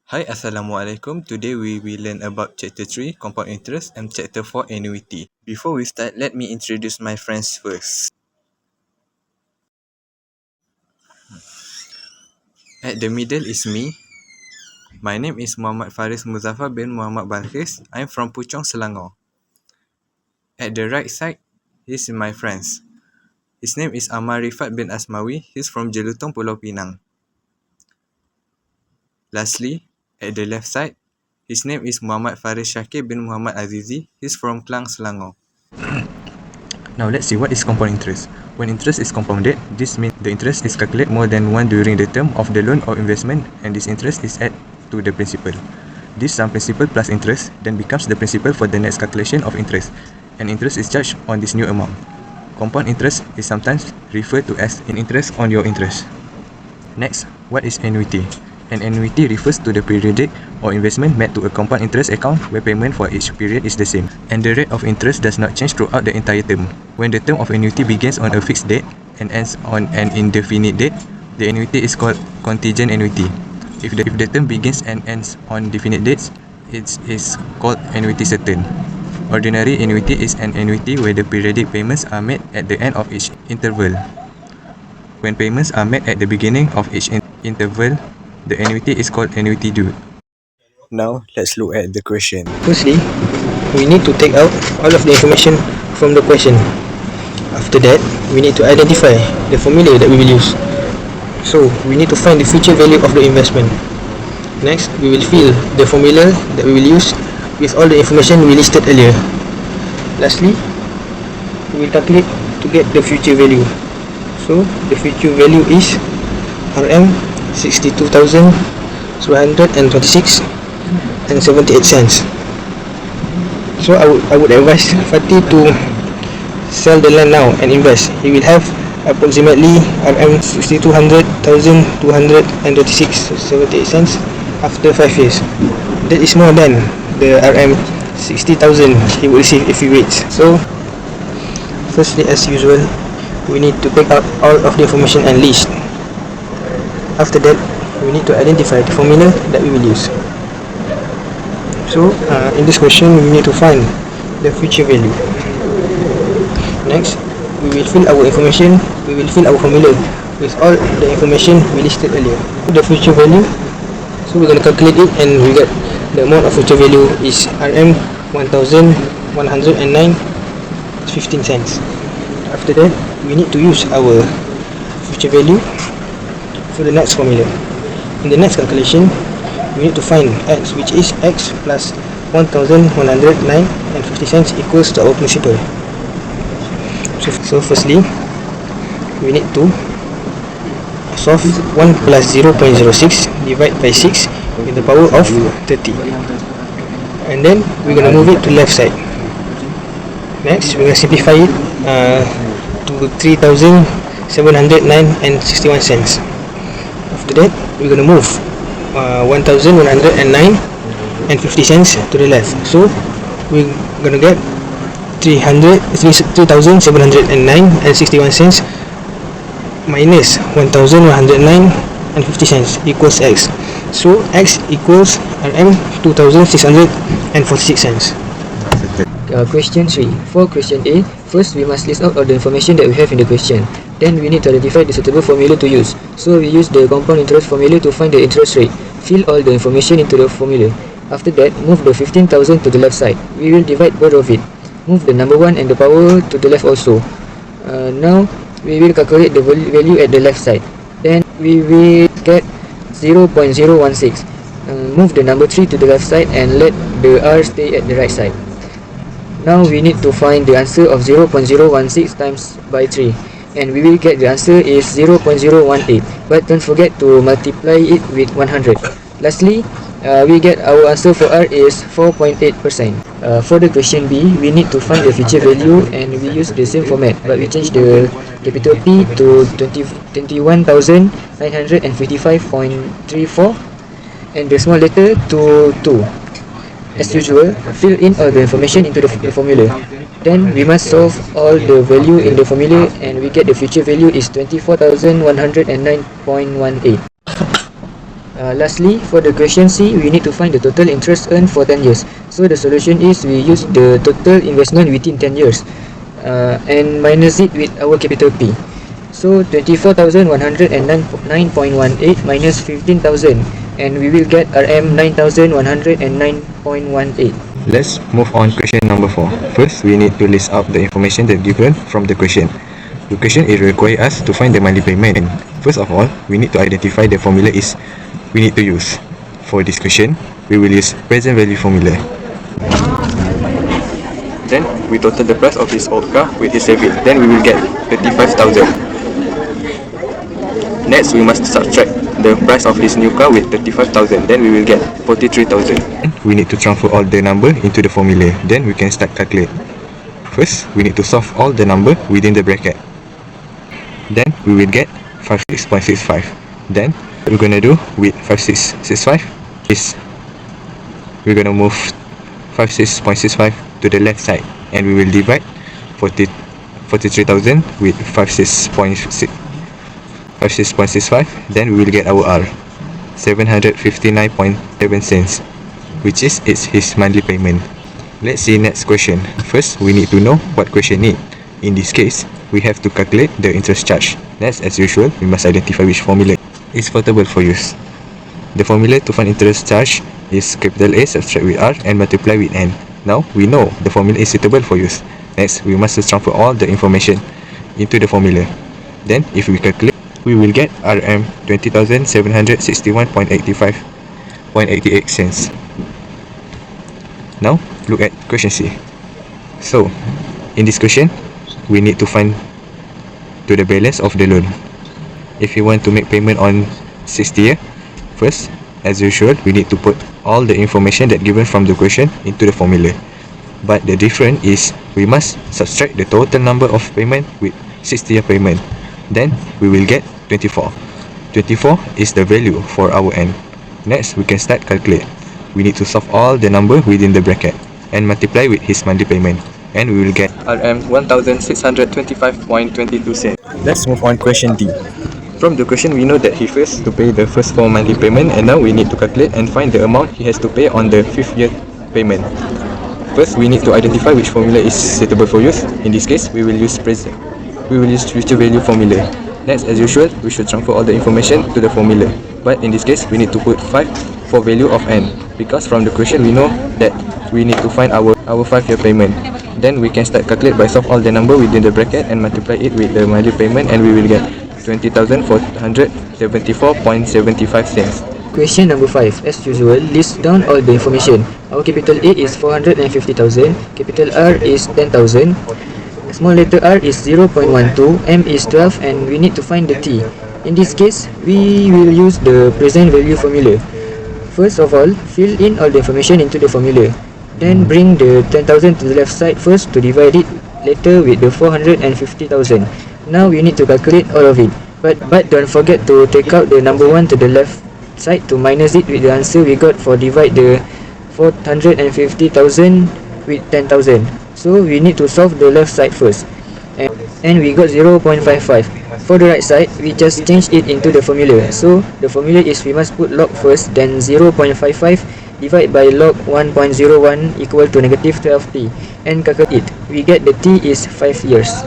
Hi, Assalamualaikum. Today we will learn about Chapter 3, Compound Interest, and Chapter 4, Annuity. Before we start, let me introduce my friends first. At the middle is me. My name is Muhammad Faris Muzafar bin Muhammad Balkhes. I'm from Puchong, Selangor. At the right side, this is my friends. His name is Amar Rifat bin Asmawi. He's from Jelutong, Pulau Pinang. Lastly, at the left side, his name is Muhammad Faris Shakir bin Muhammad Azizi. He's from Klang, Selangor. Now let's see what is compound interest. When interest is compounded, this means the interest is calculated more than one during the term of the loan or investment, and this interest is added to the principal. This sum principal plus interest then becomes the principal for the next calculation of interest, and interest is charged on this new amount. Compound interest is sometimes referred to as an interest on your interest. Next, what is annuity? An annuity refers to the periodic or investment made to a compound interest account where payment for each period is the same, and the rate of interest does not change throughout the entire term. When the term of annuity begins on a fixed date and ends on an indefinite date, the annuity is called contingent annuity. If the term begins and ends on definite dates, it is called annuity certain. Ordinary annuity is an annuity where the periodic payments are made at the end of each interval. When payments are made at the beginning of each interval, the annuity is called annuity due. Now, let's look at the question. Firstly, we need to take out all of the information from the question. After that, we need to identify the formula that we will use. So, we need to find the future value of the investment. Next, we will fill the formula that we will use with all the information we listed earlier. Lastly, we will calculate to get the future value. So, the future value is RM 62,726 and 78 cents. So I would advise Fatih to sell the land now and invest. He will have approximately RM 62,226.78 cents after 5 years. That is more than the RM 60,000 he will receive if he waits. So firstly, as usual, we need to take out all of the information and list. After that, we need to identify the formula that we will use. So, in this question, we need to find the future value. Next, we will fill our information, we will fill our formula with all the information we listed earlier. The future value, so we're going to calculate it, and we get the amount of future value is RM 1,109.15 cents. After that, we need to use our future value for the next formula. In the next calculation, we need to find x, which is x plus 1,109.50 cents equals to our principal. So firstly, we need to solve 1 plus 0.06 divided by 6 with the power of 30. And then we're going to move it to left side. Next, we're going to simplify it to 3,709.61 cents. After that, we're going to move 1,109.50 cents to the left. So we're going to get 3,709.61 cents minus 1,109.50 cents equals x. So x equals RM 2,646 cents. Question 3. For question A, first we must list out all the information that we have in the question. Then we need to identify the suitable formula to use. So we use the compound interest formula to find the interest rate. Fill all the information into the formula. After that, move the 15,000 to the left side. We will divide both of it. Move the number 1 and the power to the left also. Now we will calculate the value at the left side. Then we will get 0.016. Move the number 3 to the left side and let the R stay at the right side. Now we need to find the answer of 0.016 times by 3, and we will get the answer is 0.018, but don't forget to multiply it with 100. Lastly, we get our answer for R is 4.8%. For the question B, we need to find the future value, and we use the same format, but we change the capital P to 21,955.34 and the small letter to 2. As usual, fill in all the information into the formula. Then we must solve all the value in the formula, and we get the future value is 24,109.18. Lastly, for the question C, we need to find the total interest earned for 10 years. So the solution is we use the total investment within 10 years and minus it with our capital P. So 24,109.18 minus 15,000, and we will get RM 9,109.18. Let's move on question number 4. First, we need to list out the information that given from the question. The question is require us to find the monthly payment. First of all, we need to identify the formula we need to use. For this question, we will use present value formula. Then we total the price of his old car with his saving. Then we will get 35,000. Next, we must subtract the price of his new car with 35,000. Then we will get 43,000. We need to transfer all the number into the formula. Then we can start calculate. First, we need to solve all the number within the bracket. Then we will get 56.65. Then what we're gonna do with 5665 is we're gonna move 56.65 to the left side, and we will divide 43,000 with 56.65. Then we will get our R, 759.7 cents, which is his monthly payment. Let's see next question. First, we need to know what question need. In this case, we have to calculate the interest charge. Next, as usual, we must identify which formula is suitable for use. The formula to find interest charge is capital A subtract with R and multiply with N. Now, we know the formula is suitable for use. Next, we must transfer all the information into the formula. Then, if we calculate, we will get RM 20,761.88 cents. Now, look at question C. So, in this question, we need to find to the balance of the loan. If you want to make payment on 60 year, first, as usual, we need to put all the information that given from the question into the formula. But the difference is we must subtract the total number of payment with 60 year payment. Then we will get 24. 24 is the value for our N. Next, we can start calculate. We need to solve all the number within the bracket and multiply with his monthly payment, and we will get RM 1,625.22 cents. Let's move on question D. From the question, we know that he first to pay the first 4 monthly payment, and now we need to calculate and find the amount he has to pay on the 5th year payment. First, we need to identify which formula is suitable for use. In this case, we will use future value formula. Next, as usual, we should transfer all the information to the formula. But in this case, we need to put 5 for value of N, because from the question we know that we need to find our 5 year payment. Then we can start calculate by solve all the number within the bracket and multiply it with the monthly payment, and we will get 20,474.75 cents. Question number 5. As usual, list down all the information. Our capital A is 450,000, capital R is 10,000, small letter r is 0.12, m is 12, and we need to find the t. In this case, we will use the present value formula. First of all, fill in all the information into the formula. Then bring the 10,000 to the left side first to divide it later with the 450,000. Now we need to calculate all of it. But don't forget to take out the number 1 to the left side to minus it with the answer we got for divide the 450,000 with 10,000. So we need to solve the left side first. And we got 0.55. For the right side, we just change it into the formula. So the formula is we must put log first, then 0.55 divide by log 1.01 equal to negative 12t, and calculate it. We get the t is 5 years.